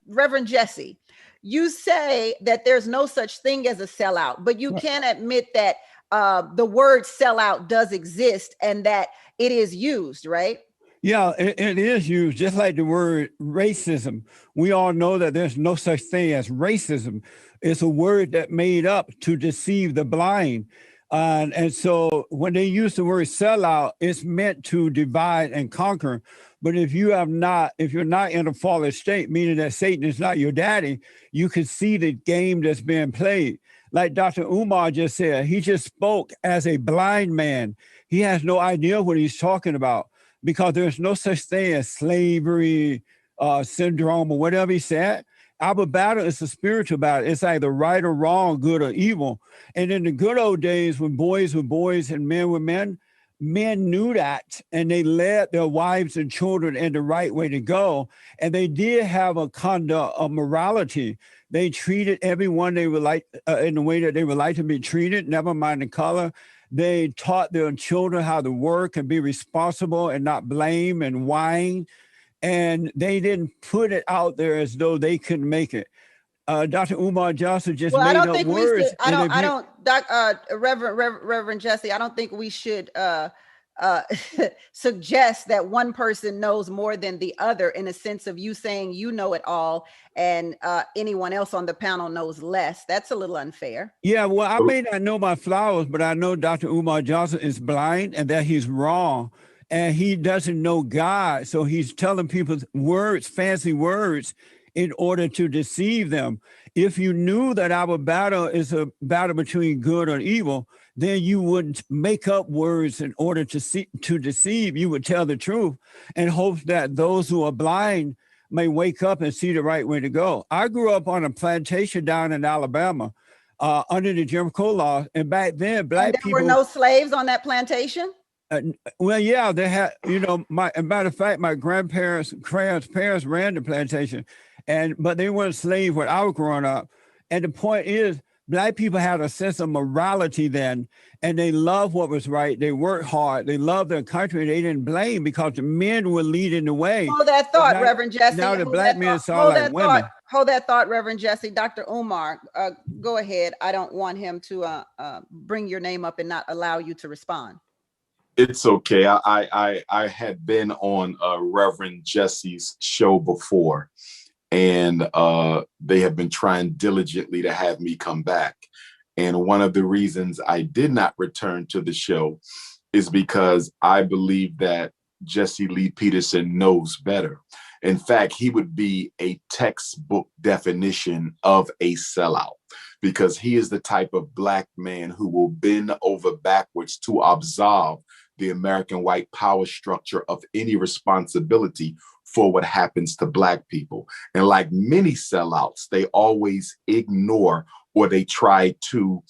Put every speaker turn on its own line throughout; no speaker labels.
Reverend Jesse, you say that there's no such thing as a sellout, but you can admit that the word sellout does exist and that it is used, right?
Yeah, it is used just like the word racism. We all know that there's no such thing as racism. It's a word that made up to deceive the blind. And so when they use the word sellout, it's meant to divide and conquer. But if you're not in a fallen state, meaning that Satan is not your daddy, you can see the game that's being played. Like Dr. just said, he just spoke as a blind man. He has no idea what he's talking about, because there's no such thing as slavery syndrome or whatever he said. Our battle is a spiritual battle. It's either right or wrong, good or evil. And in the good old days, when boys were boys and men were men, men knew that, and they led their wives and children in the right way to go. And they did have a conduct of morality. They treated everyone they would like in the way that they would like to be treated, never mind the color. They taught their children how to work and be responsible and not blame and whine. And they didn't put it out there as though they couldn't make it. DrUmarJohnson just made up words.
Reverend Jesse, I don't think we should suggest that one person knows more than the other, in a sense of you saying you know it all and anyone else on the panel knows less. That's a little unfair.
Yeah, well, I may not know my flowers, but I know DrUmarJohnson is blind and that he's wrong. And he doesn't know God. So he's telling people words, fancy words, in order to deceive them. If you knew that our battle is a battle between good and evil, then you wouldn't make up words in order to deceive. You would tell the truth and hope that those who are blind may wake up and see the right way to go. I grew up on a plantation down in Alabama under the Jim Crow law. And back then, black people—
were no slaves on that plantation?
Well, yeah, they had, matter of fact, my grandparents' parents ran the plantation, but they weren't slaves when I was growing up. And the point is, black people had a sense of morality then, and they loved what was right. They worked hard. They loved their country. They didn't blame because the men were leading the way.
Hold that thought, Reverend Jesse.
Now the black men saw like women.
Hold that thought, Reverend Jesse. Dr. Umar, go ahead. I don't want him to bring your name up and not allow you to respond.
It's okay. I had been on Reverend Jesse's show before, and they have been trying diligently to have me come back. And one of the reasons I did not return to the show is because I believe that Jesse Lee Peterson knows better. In fact, he would be a textbook definition of a sellout, because he is the type of black man who will bend over backwards to absolve the American white power structure of any responsibility for what happens to black people. And like many sellouts, they always ignore or they try to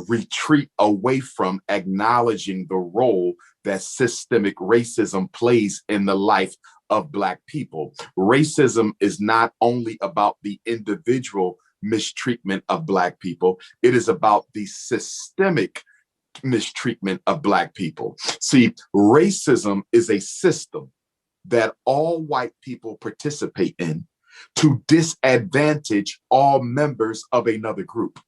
retreat away from acknowledging the role that systemic racism plays in the life of black people. Racism is not only about the individual mistreatment of black people, it is about the systemic mistreatment of black people. See, racism is a system that all white people participate in to disadvantage all members of another group.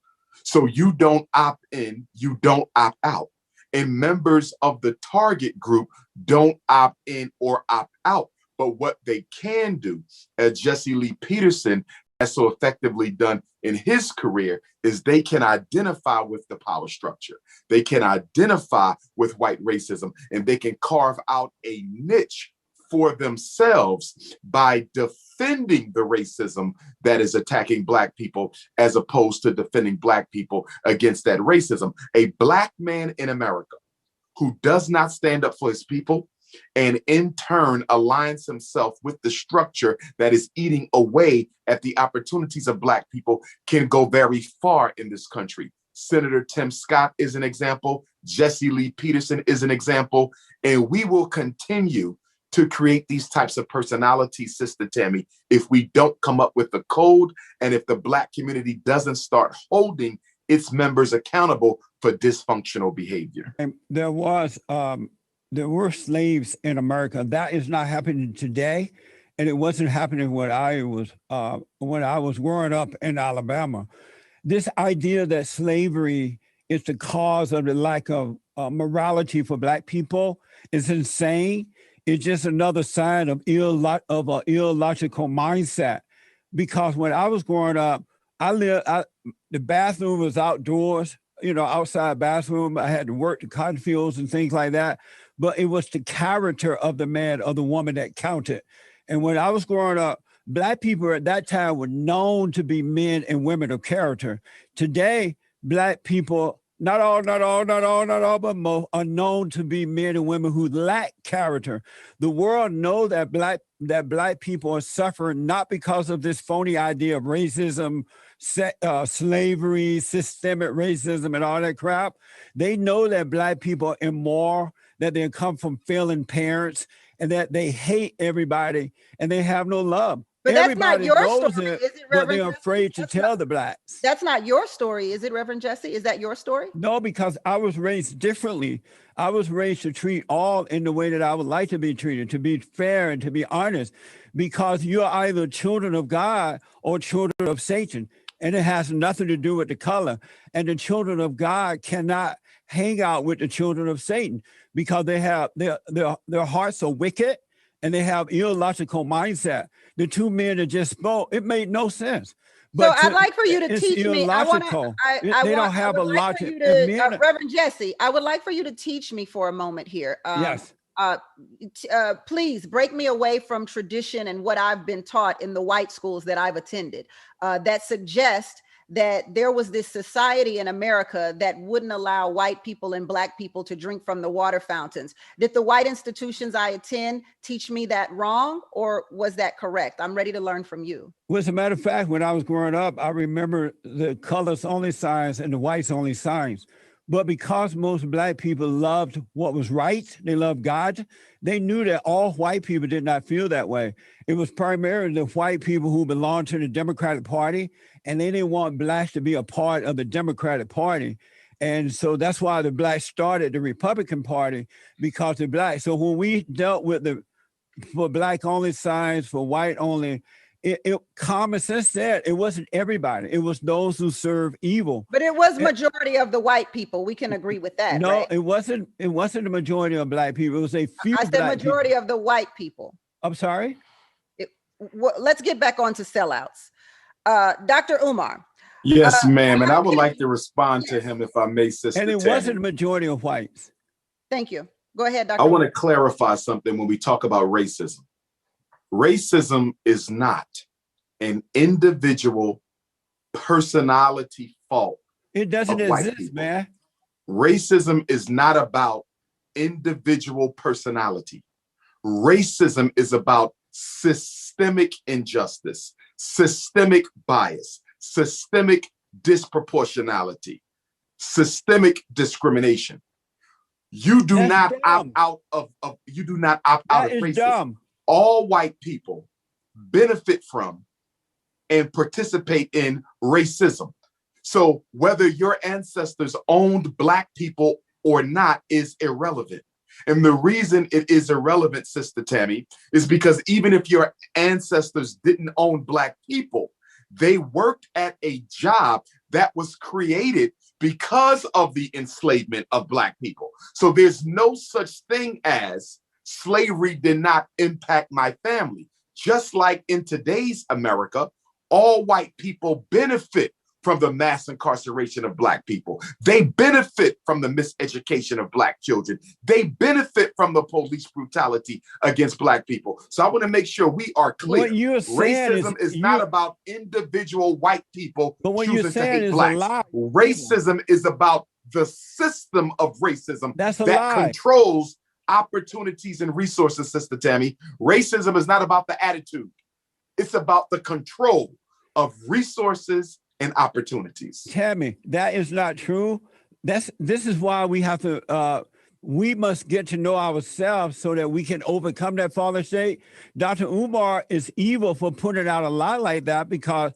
So you don't opt in, you don't opt out. And members of the target group don't opt in or opt out. But what they can do, as Jesse Lee Peterson has so effectively done in his career, is they can identify with the power structure. They can identify with white racism, and they can carve out a niche for themselves by defending the racism that is attacking black people, as opposed to defending black people against that racism. A black man in America who does not stand up for his people and in turn aligns himself with the structure that is eating away at the opportunities of black people can go very far in this country. Senator Tim Scott is an example. Jesse Lee Peterson is an example. And we will continue to create these types of personalities, Sister Tammy, if we don't come up with a code and if the black community doesn't start holding its members accountable for dysfunctional behavior.
And there were slaves in America. That is not happening today. and it wasn't happening when I was growing up in Alabama. This idea that slavery is the cause of the lack of morality for Black people is insane. It's just another sign of an illogical mindset. Because when I was growing up, the bathroom was outdoors, outside bathroom. I had to work the cotton fields and things like that. But it was the character of the man or the woman that counted. And when I was growing up, Black people at that time were known to be men and women of character. Today, Black people, not all, but most, are known to be men and women who lack character. The world knows that Black people are suffering not because of this phony idea of racism, slavery, systemic racism, and all that crap. They know that Black people are immoral, that they come from failing parents, and that they hate everybody, and they have no love.
But
everybody
that's not your story,
it,
is it,
but
Reverend?
they're afraid to tell the Blacks.
That's not your story, is it, Reverend Jesse? Is that your story?
No, because I was raised differently. I was raised to treat all in the way that I would like to be treated, to be fair and to be honest, because you're either children of God or children of Satan, and it has nothing to do with the color. And the children of God cannot hang out with the children of Satan because they have their hearts are wicked and they have illogical mindset. The two men that just spoke, it made no sense.
But so I'd like for you to teach me.
They don't have a logic.
Reverend Jesse, I would like for you to teach me for a moment here.
Yes.
Please break me away from tradition and what I've been taught in the white schools that I've attended that suggest that there was this society in America that wouldn't allow white people and Black people to drink from the water fountains. Did the white institutions I attend teach me that wrong, or was that correct? I'm ready to learn from you.
Well, as a matter of fact, when I was growing up, I remember the colors only signs and the whites only signs. But because most Black people loved what was right, they loved God, they knew that all white people did not feel that way. It was primarily the white people who belonged to the Democratic Party, and they didn't want Blacks to be a part of the Democratic Party. And so that's why the Blacks started the Republican Party, because the Blacks. So when we dealt with for Black only signs, for white only, common sense said it wasn't everybody. It was those who serve evil.
But it was majority of the white people. We can agree with that.
No,
right?
It wasn't the majority of Black people. It was a few.
I said majority of the white people.
I'm sorry?
Let's get back on to sellouts. Dr. Umar.
Yes, ma'am. And I would like to respond to him, if I may, Sister
And it
Tammy.
wasn't a majority of whites.
Thank you. Go ahead, Dr.
I want to clarify something when we talk about racism. Racism is not an individual personality fault.
It doesn't exist, man.
Racism is not about individual personality. Racism is about systemic injustice, systemic bias, systemic disproportionality, systemic discrimination. You do not opt out of racism.
Dumb.
All white people benefit from and participate in racism. So whether your ancestors owned Black people or not is irrelevant. And the reason it is irrelevant, Sister Tammy, is because even if your ancestors didn't own Black people, they worked at a job that was created because of the enslavement of Black people. So there's no such thing as slavery did not impact my family. Just like in today's America, all white people benefit from the mass incarceration of Black people. They benefit from the miseducation of Black children. They benefit from the police brutality against Black people. So I want to make sure we are clear.
What you're saying
Racism is not about individual white people choosing to hate
is
Blacks.
a lie.
Racism is about the system of racism
that
controls opportunities and resources, Sister Tammy. Racism is not about the attitude. It's about the control of resources and opportunities.
Tammy, that is not true. This is why we have to we must get to know ourselves so that we can overcome that fallen state. Dr. is evil for putting out a lie like that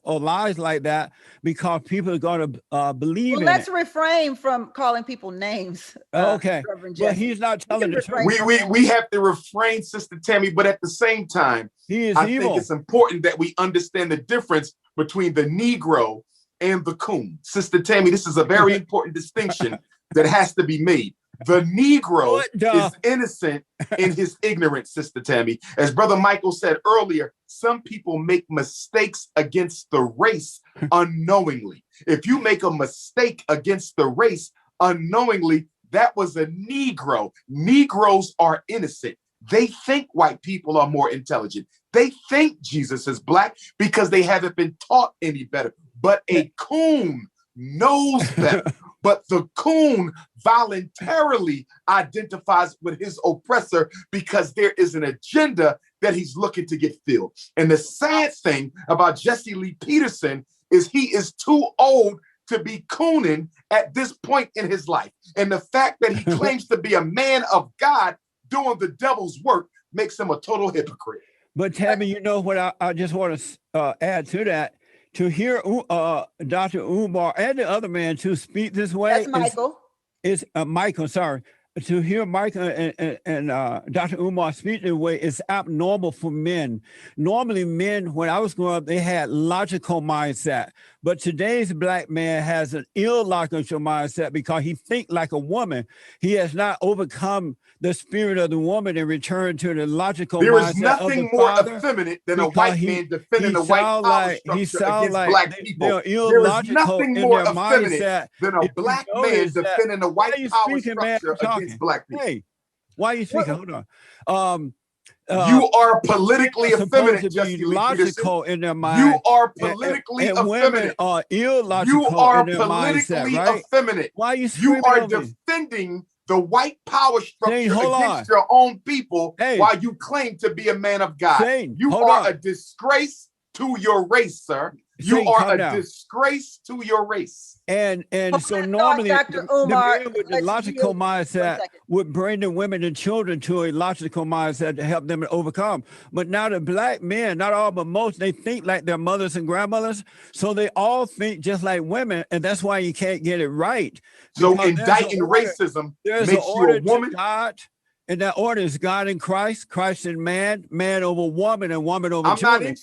or lies like that, because people are going to believe in
let's
it.
refrain from calling people names.
Okay, but he's not telling the truth.
We have to refrain, Sister Tammy, but at the same time,
he is
I
evil.
think it's important that we understand the difference between the Negro and the coon. Sister Tammy, this is a very important distinction that has to be made. The Negro is innocent in his ignorance, Sister Tammy. As Brother Michael said earlier, some people make mistakes against the race unknowingly. If you make a mistake against the race unknowingly, that was a Negro. Negroes are innocent. They think white people are more intelligent. They think Jesus is black because they haven't been taught any better. But a coon knows better. But the coon voluntarily identifies with his oppressor because there is an agenda that he's looking to get filled. And the sad thing about Jesse Lee Peterson is he is too old to be cooning at this point in his life. And the fact that he claims to be a man of God doing the devil's work makes him a total hypocrite.
But Tammy, you know what I just want to add to that? To hear Dr. Umar and the other man to speak this way.
That's Michael.
Is Michael, sorry. To hear Michael and Dr. Umar speak this way is abnormal for men. Normally men, when I was growing up, they had logical mindset. But today's black man has an illogical mindset because he thinks like a woman. He has not overcome the spirit of the woman and returned to the logical mindset.
There is nothing more effeminate than a white man defending the white power structure against black people. There is nothing more effeminate than a black man defending the white power structure against black people.
Hey, why are you speaking? Hold on.
You are politically effeminate, Jesse Lee
logical
Peterson.
in their mind.
You are politically
and
effeminate.
Women are illogical
you are
in their
politically
mindset, right?
effeminate.
Why are you
You are defending the white power structure against your own people while you claim to be a man of God. You are a disgrace to your race, sir. You are a disgrace to your race.
And so normally
Dr. Umar,
the men with the logical mindset would bring the women and children to a logical mindset to help them to overcome. But now the black men, not all but most, they think like their mothers and grandmothers. So they all think just like women, and that's why you can't get it right.
So indicting racism makes you a woman.
God, and that order is God in Christ, Christ in man, man over woman, and woman over children.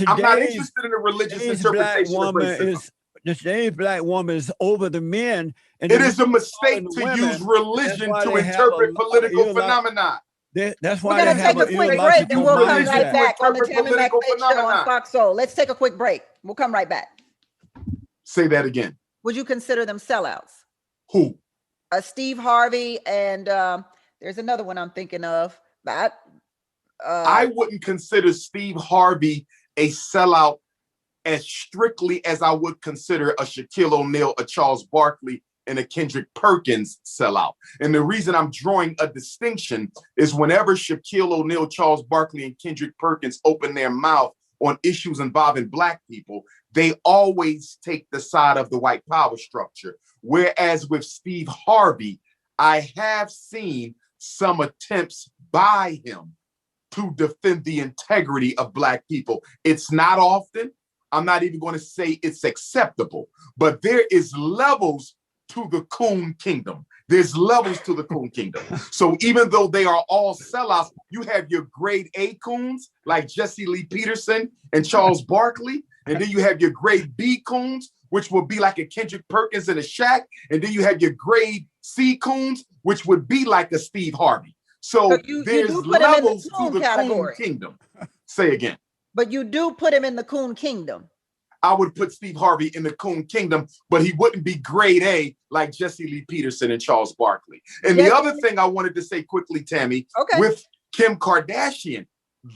I'm not interested in a religious interpretation of racism.
Today's black woman is over the men. And
it is a mistake to use religion to interpret political phenomena.
That's why
we're going to take a quick break and we'll come right back on the Tammy McFay Show on Fox Soul. Let's take a quick break. We'll come right back.
Say that again.
Would you consider them sellouts?
Who?
Steve Harvey and there's another one I'm thinking of. That
I wouldn't consider Steve Harvey a sellout as strictly as I would consider a Shaquille O'Neal, a Charles Barkley, and a Kendrick Perkins sellout. And the reason I'm drawing a distinction is whenever Shaquille O'Neal, Charles Barkley, and Kendrick Perkins open their mouth on issues involving black people, they always take the side of the white power structure. Whereas with Steve Harvey, I have seen some attempts by him to defend the integrity of black people. It's not often. I'm not even going to say it's acceptable, but there is levels to the coon kingdom. There's levels to the coon kingdom. So even though they are all sellouts, you have your grade A coons like Jesse Lee Peterson and Charles Barkley. And then you have your grade B coons, which would be like a Kendrick Perkins and a Shaq. And then you have your grade C coons, which would be like a Steve Harvey. So there's levels to the coon kingdom. Say again.
But you do put him in the coon kingdom.
I would put Steve Harvey in the coon kingdom, but he wouldn't be grade A like Jesse Lee Peterson and Charles Barkley. And the other thing I wanted to say quickly, Tammy, with Kim Kardashian,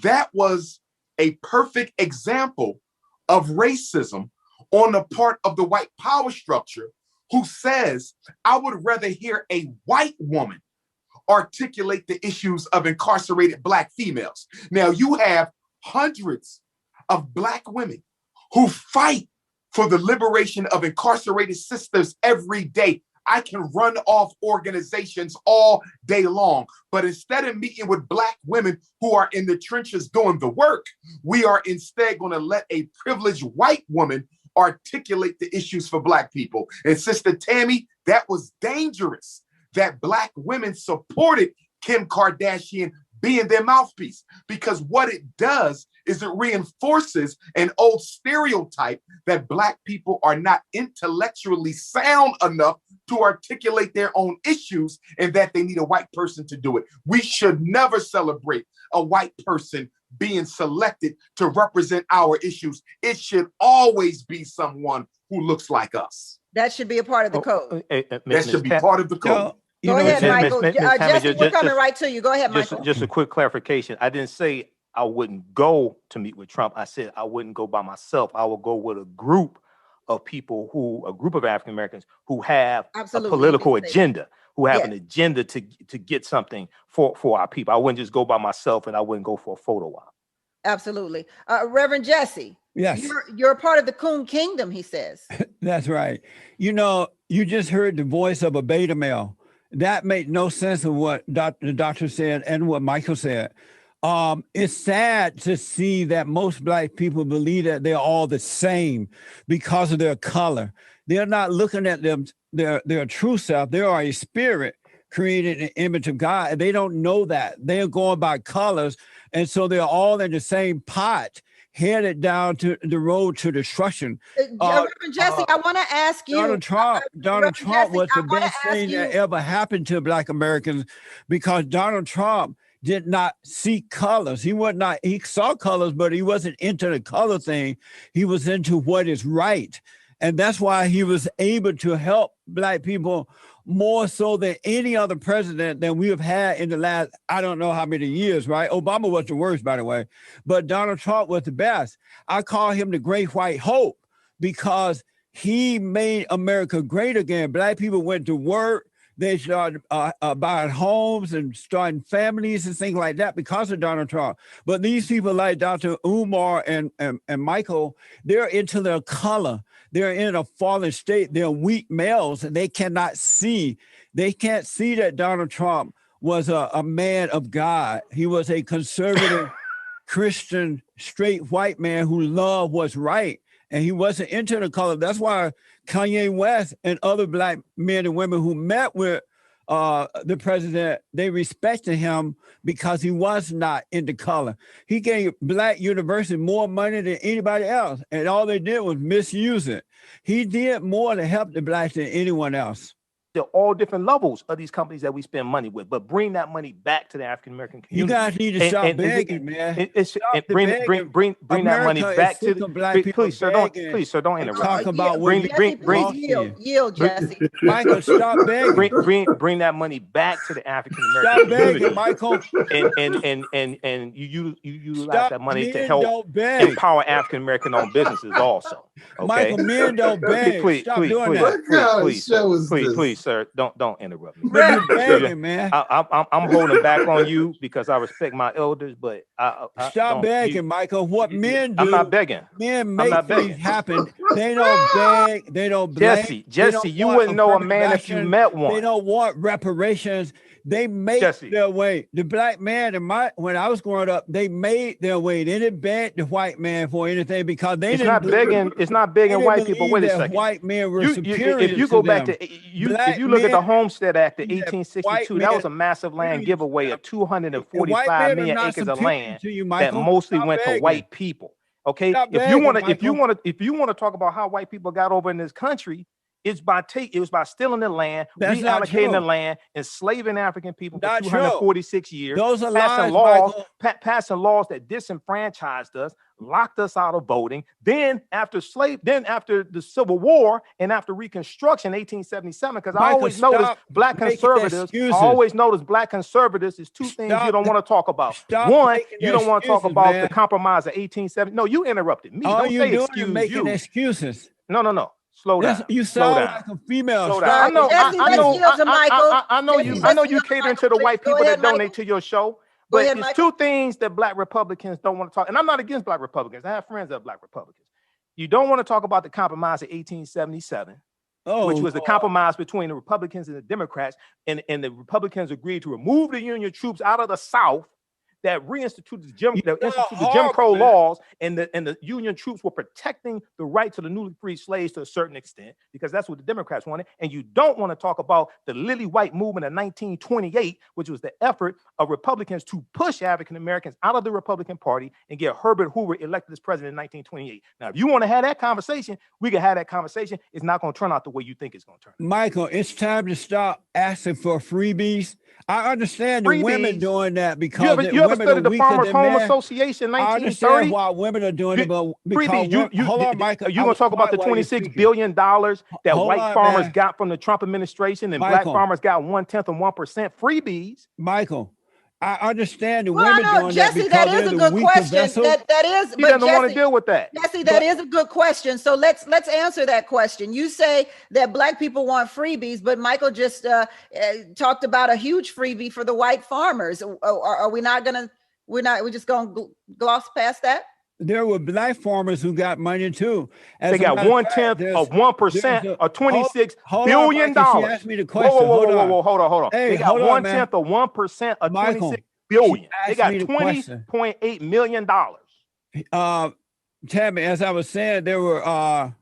that was a perfect example of racism on the part of the white power structure who says, I would rather hear a white woman articulate the issues of incarcerated black females. Now you have hundreds of black women who fight for the liberation of incarcerated sisters every day. I can run off organizations all day long. But instead of meeting with Black women who are in the trenches doing the work, we are instead going to let a privileged white woman articulate the issues for Black people. And Sister Tammy, that was dangerous, that Black women supported Kim Kardashian being their mouthpiece, because what it does is it reinforces an old stereotype that Black people are not intellectually sound enough to articulate their own issues and that they need a white person to do it. We should never celebrate a white person being selected to represent our issues. It should always be someone who looks like us.
That should be a part of the code.
That should be part of the code.
Go ahead, Michael. Jesse, we're coming right to you. Go ahead, Michael.
Just a quick clarification. I didn't say I wouldn't go to meet with Trump. I said I wouldn't go by myself. I would go with a group of people a group of African Americans who have a political agenda, who have an agenda to get something for our people. I wouldn't just go by myself, and I wouldn't go for a photo op.
Absolutely. Reverend Jesse.
Yes.
You're a part of the COON kingdom, he says. That's
right. You know, you just heard the voice of a beta male. That made no sense of what the doctor said and what Michael said. It's sad to see that most Black people believe that they're all the same because of their color. They're not looking at their true self. They are a spirit created in the image of God. They don't know that. They're going by colors. And so they're all in the same pot, headed down to the road to destruction.
Reverend Jesse, I want to ask you.
Donald Trump was the best thing that ever happened to Black Americans, because Donald Trump did not see colors. He saw colors, but he wasn't into the color thing. He was into what is right. And that's why he was able to help Black people more so than any other president that we have had in the last, I don't know how many years, right? Obama was the worst, by the way, but Donald Trump was the best. I call him the great white hope because he made America great again. Black people went to work. They started buying homes and starting families and things like that because of Donald Trump. But these people like DR.UMAR and Michael, they're into their color. They're in a fallen state. They're weak males, and they cannot see. They can't see that Donald Trump was a man of God. He was a conservative, Christian, straight white man who loved what's right. And he wasn't into the color. That's why Kanye West and other Black men and women who met with the president, they respected him because he was not into color. He gave Black university more money than anybody else, and all they did was misuse it. He did more to help the Blacks than anyone else.
They're all different levels of these companies that we spend money with, but bring that money back to the African-American community.
You guys need to stop begging, man.
Bring that money back to the Black people. Please, sir, don't interrupt.
Talk about
yield, Jesse.
Michael, stop begging.
Bring that money back to the African-American community.
Stop begging, Michael.
And you utilize that money to help empower African-American-owned businesses also. Okay?
Michael, men don't beg.
Please, please, sir, don't interrupt me.
Begging, man.
I'm holding back on you because I respect my elders, but
stop begging, Michael. What men do?
I'm not begging.
Men make things happen. They don't beg. They don't beg.
Jesse, you wouldn't know a man if you met one.
They don't want reparations. They make their way. The Black man when I was growing up, they made their way. They didn't beg the white man for anything because they didn't.
It's not begging white people. Wait a second.
White men were superior.
If you go back to if you look at the Homestead Act of 1862, that was a massive land giveaway of 245 million acres of land that mostly went to white people. Okay, if you want to talk about how white people got over in this country, it was by stealing the land, reallocating the land, enslaving African people for 246 years.
Those are
passing laws that disenfranchised us, locked us out of voting. Then after the Civil War and after Reconstruction, 1877, because I always notice Black conservatives. Is two things you don't want to talk about. One, you don't want to talk about the compromise of 1870. No, you interrupted me. Don't say excuse you.
Making excuses.
No. Slow down.
You sound like a female.
I know you catering to the white people that donate to your show. But it's two things that Black Republicans don't want to talk. And I'm not against Black Republicans. I have friends that are Black Republicans. You don't want to talk about the compromise of 1877. which was the compromise between the Republicans and the Democrats, and the Republicans agreed to remove the Union troops out of the South that reinstituted the Jim Crow laws, and the Union troops were protecting the rights of the newly freed slaves to a certain extent, because that's what the Democrats wanted. And you don't want to talk about the Lily White movement of 1928, which was the effort of Republicans to push African Americans out of the Republican Party and get Herbert Hoover elected as president in 1928. Now, if you want to have that conversation, we can have that conversation. It's not going to turn out the way you think it's going to turn out.
Michael, it's time to stop asking for freebies. I understand the women doing that because
you ever studied the Farmers Home Association in 1930?
I understand why women are doing it, but hold on, Michael.
You're going to talk about the $26 billion that white farmers got from the Trump administration, and black farmers got 1/10 of 1% freebies.
Michael, I understand the women doing
Jesse,
that
is a good question. That is,
he doesn't want to deal with that.
Jesse, that is a good question. So let's answer that question. You say that black people want freebies, but Michael just talked about a huge freebie for the white farmers. Are we not gonna? We're just gonna gloss past that?
There were black farmers who got money too.
They got 1/10 of 1% or $26 billion.
She asked me the question.
Whoa, hold on. Hey, they got 1/10 of 1% of $26 billion. They got $20.8 million.
Tammy, as I was saying, there were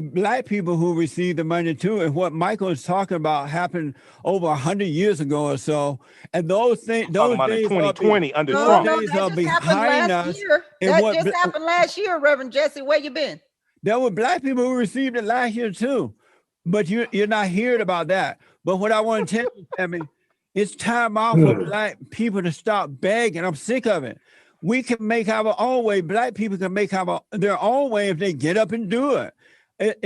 black people who received the money too, and what Michael is talking about happened over 100 years ago or so. And those things, those days
2020 under Trump.
Days are behind us.
That just happened last year, Reverend Jesse. Where you been?
There were black people who received it last year too, but you're not hearing about that. But what I want to tell you, Tammy, it's time out for black people to stop begging. I'm sick of it. We can make our own way. Black people can make their own way if they get up and do it.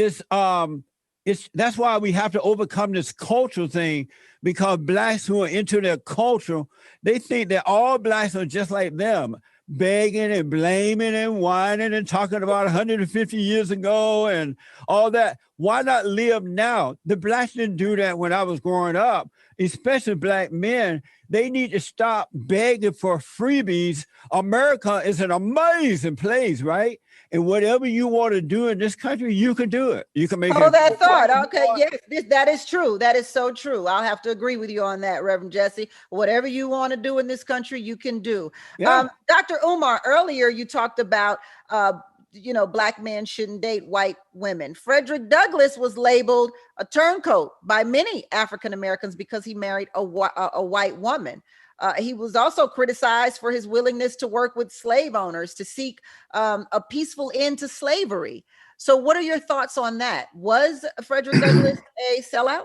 That's why we have to overcome this cultural thing, because blacks who are into their culture, they think that all blacks are just like them, begging and blaming and whining and talking about 150 years ago and all that. Why not live now? The blacks didn't do that when I was growing up, especially black men. They need to stop begging for freebies. America is an amazing place, right? And whatever you want to do in this country, you can do it. You can make it.
That thought. Okay, yes, that is true. That is so true. I'll have to agree with you on that, Reverend Jesse. Whatever you want to do in this country, you can do.
Yeah.
Dr. Umar, earlier you talked about, black men shouldn't date white women. Frederick Douglass was labeled a turncoat by many African Americans because he married a white woman. He was also criticized for his willingness to work with slave owners to seek a peaceful end to slavery. So what are your thoughts on that? Was Frederick Douglass a sellout?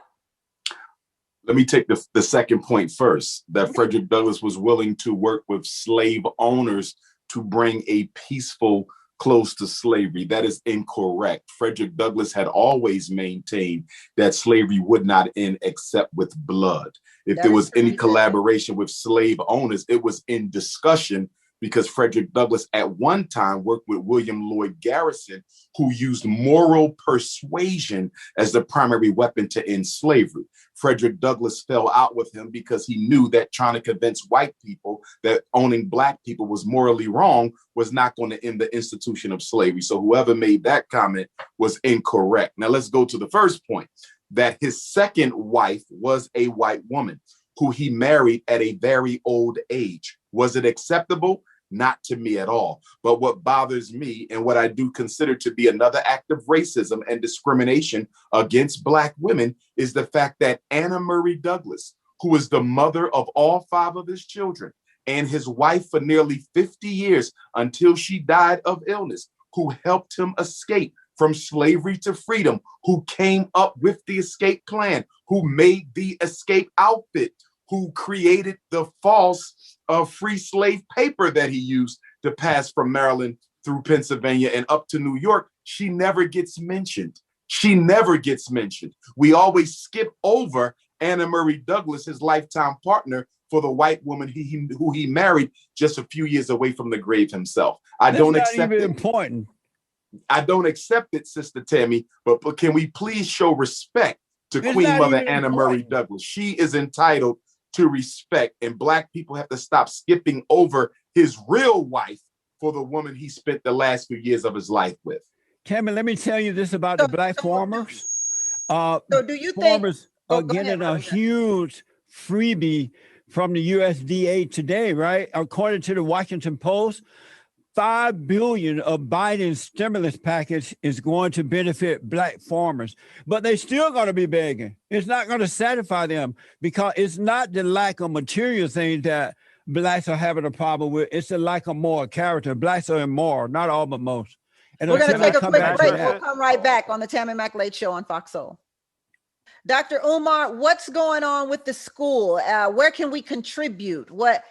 Let me take the second point first, that Frederick Douglass was willing to work with slave owners to bring a peaceful close to slavery. That is incorrect. Frederick Douglass had always maintained that slavery would not end except with blood. If there was any collaboration with slave owners, it was in discussion, because Frederick Douglass at one time worked with William Lloyd Garrison, who used moral persuasion as the primary weapon to end slavery. Frederick Douglass fell out with him because he knew that trying to convince white people that owning black people was morally wrong was not going to end the institution of slavery. So whoever made that comment was incorrect. Now let's go to the first point, that his second wife was a white woman who he married at a very old age. Was it acceptable? Not to me at all. But what bothers me, and what I do consider to be another act of racism and discrimination against black women, is the fact that Anna Murray Douglass, who is the mother of all 5 of his children and his wife for nearly 50 years until she died of illness, who helped him escape from slavery to freedom, who came up with the escape plan, who made the escape outfit, who created the false free slave paper that he used to pass from Maryland through Pennsylvania and up to New York, she never gets mentioned. She never gets mentioned. We always skip over Anna Murray Douglass, his lifetime partner, for the white woman who he married just a few years away from the grave himself. I don't accept it.
Important.
I don't accept it, Sister Tammy, but can we please show respect to Queen Mother Anna Murray Douglass? She is entitled to respect, and black people have to stop skipping over his real wife for the woman he spent the last few years of his life with.
Tammy, let me tell you this about the black farmers.
So do you think
farmers are getting a huge freebie from the USDA today, right? According to the Washington Post, $5 billion of Biden's stimulus package is going to benefit black farmers, but they're still going to be begging. It's not going to satisfy them because it's not the lack of material things that blacks are having a problem with. It's the lack of moral character. Blacks are immoral, not all, but most. And
we're going to take a quick break. We'll come right back on the Tammy Mack Late Show on Fox Soul. Dr. Umar, what's going on with the school? Where can we contribute? What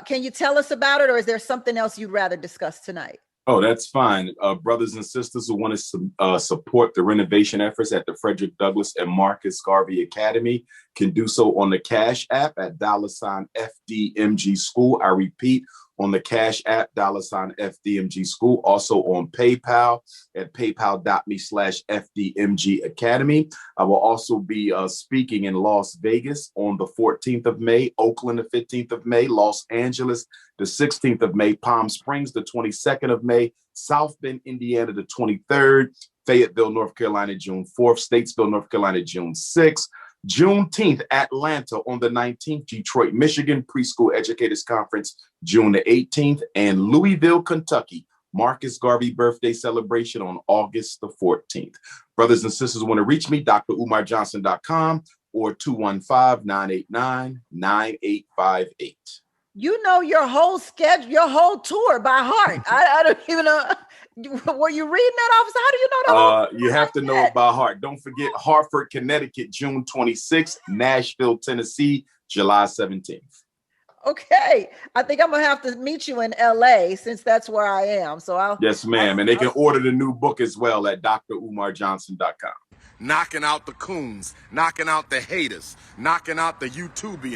can you tell us about it, or is there something else you'd rather discuss tonight?
Oh, that's fine. Brothers and sisters who want to support the renovation efforts at the Frederick Douglass and Marcus Garvey Academy can do so on the Cash App at $FDMG School. I repeat, on the Cash App, $FDMG School. Also on PayPal at paypal.me/FDMG Academy. I will also be speaking in Las Vegas on the 14th of May, Oakland the 15th of May, Los Angeles the 16th of May, Palm Springs the 22nd of May, South Bend, Indiana the 23rd, Fayetteville, North Carolina, June 4th, Statesville, North Carolina, June 6th. Juneteenth, Atlanta on the 19th, Detroit, Michigan, Preschool Educators Conference, June the 18th, and Louisville, Kentucky, Marcus Garvey birthday celebration on August the 14th. Brothers and sisters want to reach me, DrUmarJohnson.com or 215-989-9858.
You know your whole schedule, your whole tour by heart. I don't even know. Were you reading that, officer? How do you know that?
You have to know it by heart. Don't forget Hartford, Connecticut, June 26th, Nashville, Tennessee, July 17th.
Okay. I think I'm going to have to meet you in LA since that's where I am. So I'll.
Yes, ma'am. And they can order the new book as well at DrUmarJohnson.com.
Knocking out the coons, knocking out the haters, knocking out the YouTubians.